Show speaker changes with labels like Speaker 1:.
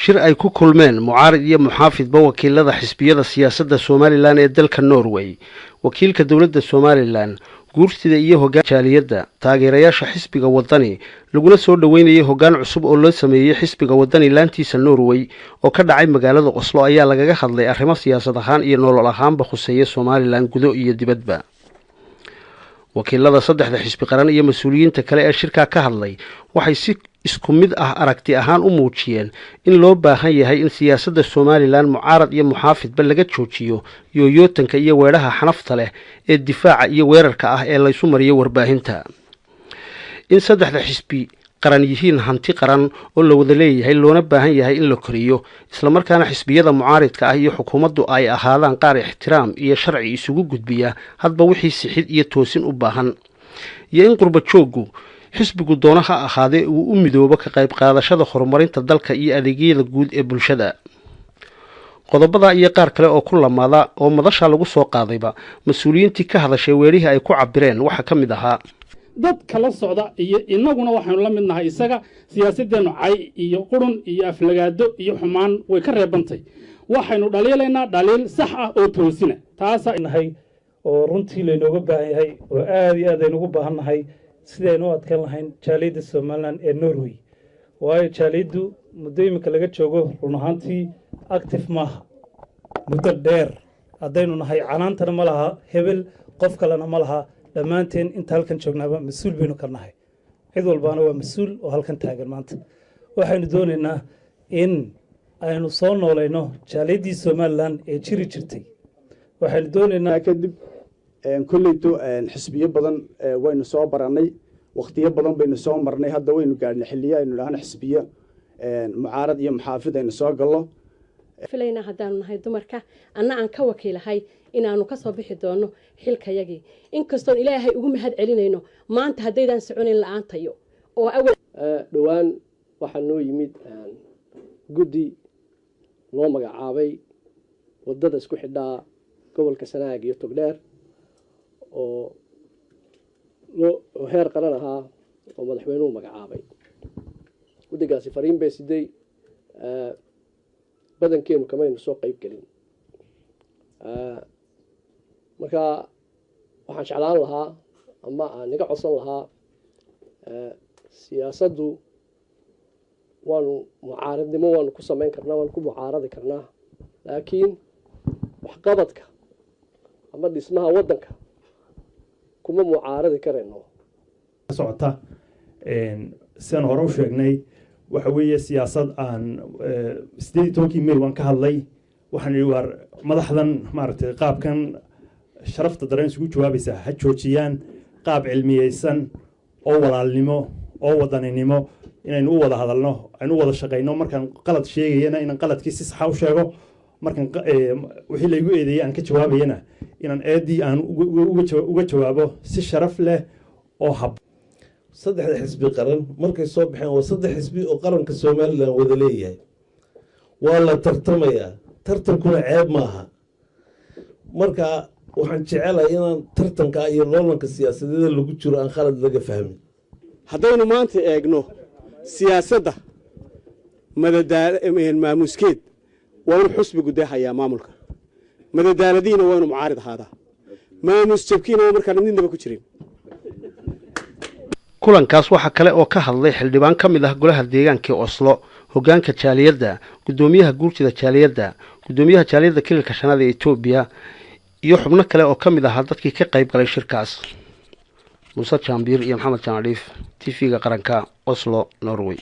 Speaker 1: shir ay ku kulmeen mucaarid iyo muxaafidba wakiilada xisbiyada siyaasadda Somaliland ee dalka Norway wakiilka dawladda Somaliland guurtida iyo hoggaan jaaliyadda taageerayaasha xisbiga wadani laguna soo dhaweynayay hoggaan cusub oo loo sameeyay xisbiga wadani laantiisa Norway oo ka dhacay magaalada Oslo ayaa lagaga hadlay arrimo siyaasad ahaan iyo nolol ahaanba khuseeya Somaliland gudo iyo dibadba wakiilada saddexda xisbi qaran iyo mas'uuliyiinta kale ee shirka ka hadlay waxay si isku mid ah aragti ahaan u muujiyeen in loo baahan yahay in siyaasadda Somaliland mucaarad iyo muxaafidba laga joojiyo yooyootanka iyo weeraha xanafta leh ee difaaca iyo weerarka ah ee la isu mariyo warbaahinta in saddexda xisbi qaran yihiin hanti qaran oo la wada leeyahay loona baahan yahay in la koriyo isla markaana xisbiyada mucaaridka ah iyo xukuumaddu ay ahaadaan qaar ixtiraam iyo sharci isugu gudbiya hadba wixii sixid iyo toosin u baahan iyo in qurba jooggu xisbigu doonaha ahaadee uu u midoobo ka qayb qaadashada horumarinta dalka iyo adeegyada guud ee bulshada qodobada iyo qaar kale oo ku lamaada oo madasha lagu soo qaadayba mas'uuliyiintii ka hadashay weerihii ay ku cabireen waxa ka mid ahaa
Speaker 2: dad kala socda iyo inaguna waxaanu la midnahay isaga siyaasadeenu cay iyo qurun iyo aflagaado iyo xumaan way ka reebantay waxaynu dhaliilaynaa dhaliil sax ah oo toosina taasa
Speaker 3: inahay oo runtii laynooga baahan yahay oo aad iyo aad aynu ugu baahannahay sidaynu u adkaan lahayn jaaliyadda Somaliland ee Norway waayo jaaliyaddu muddo imika laga joogo run ahaantii active maaha muddo dheer haddaynu nahay canaantana ma laha hebel qof kalena ma laha dhammaanteen inta halkan joognaaba mas-uul baynu ka nahay cid walbaana waa mas-uul oo halkan taagan maanta waxaynu doonaynaa in aynu soo noolayno jaaliyaddii Somaliland ee jiri jirtay waxaynu doonaynaa
Speaker 4: kadib kullayto xisbiyo badan waynu soo baranay waqtiyo badan baynu soo marnay hadda waynu gaadhnay xilliyo aynu dhahan xisbiyo mucaarad iyo muxaafid aynu soo gallo
Speaker 5: filayna haddaanu nahay dumarka anna aan ka wakiilahay inaanu ka soo bixi doono xilkayagii inkastoon ilaahay ugu mahad celinayno maanta haddaydan soconayn la'aantayo oo
Speaker 6: dhowaan waxaa noo yimid guddi loo magacaabay waddada isku xidhaa gobolka Sanaag iyo Togdheer oo heer qaran ahaa oo madaxweynuhu magacaabay guddigaasi fariin bay siday badankeenu kamaynu soo qayb gelin marka waxaan jeclaan lahaa ama aan naga codsan lahaa siyaasaddu waanu mucaaradnimo waanu ku samayn karnaa waanu ku mucaaradi karnaa laakiin waxqabadka ama dhismaha waddanka kuma mucaaradi karayno
Speaker 3: socota sidaan hore u sheegnay waxa weeye siyaasad aan 18 May waan ka hadlay waxaan war madaxdan maaragtay qaabkan sharafta dareen isugu jawaabaysa ha joojiyaan qaab cilmiyeysan oo walaalnimo oo wadaninimo inaynu u wada hadalno aynu wada shaqeyno markaan qalad sheegayna inaan qaladkii si sax ah u sheego markaan wixii la igu eedeeyay aan ka jawaabayna inaan eedii aan uga jawaabo si sharaf leh oo hab
Speaker 7: saddexda xisbi qaran markay soo baxeen waa saddex xisbi oo qaranka Somaliland wada leeyahay waa la tartamayaa tartankuna ceeb maaha marka waxaan jecelahay inaan tartanka iyo loolanka siyaasadeed lagu jiro aan khalad laga fahmin
Speaker 4: haddaynu maanta eegno siyaasadda maamuskeed waa inuu xusbigu deehayaa maamulka madadaaladiina waa inuu mucaarid ahaadaa maamus jabkiina waa markaan midnaba ku jirin
Speaker 1: kulankaas waxa kale oo ka hadlay xildhibaan ka mid ah golaha deegaanka Oslo hoggaanka jaaliyadda gudoomiyaha guurtida jaaliyadda gudoomiyaha jaaliyadda kilka shanaad ee Itoobiya iyo xubno kale oo ka mid ah dadkii ka qayb galay shirkaas Musa Jambiir iyo Maxamed Janadif TV-ga qaranka Oslo Norway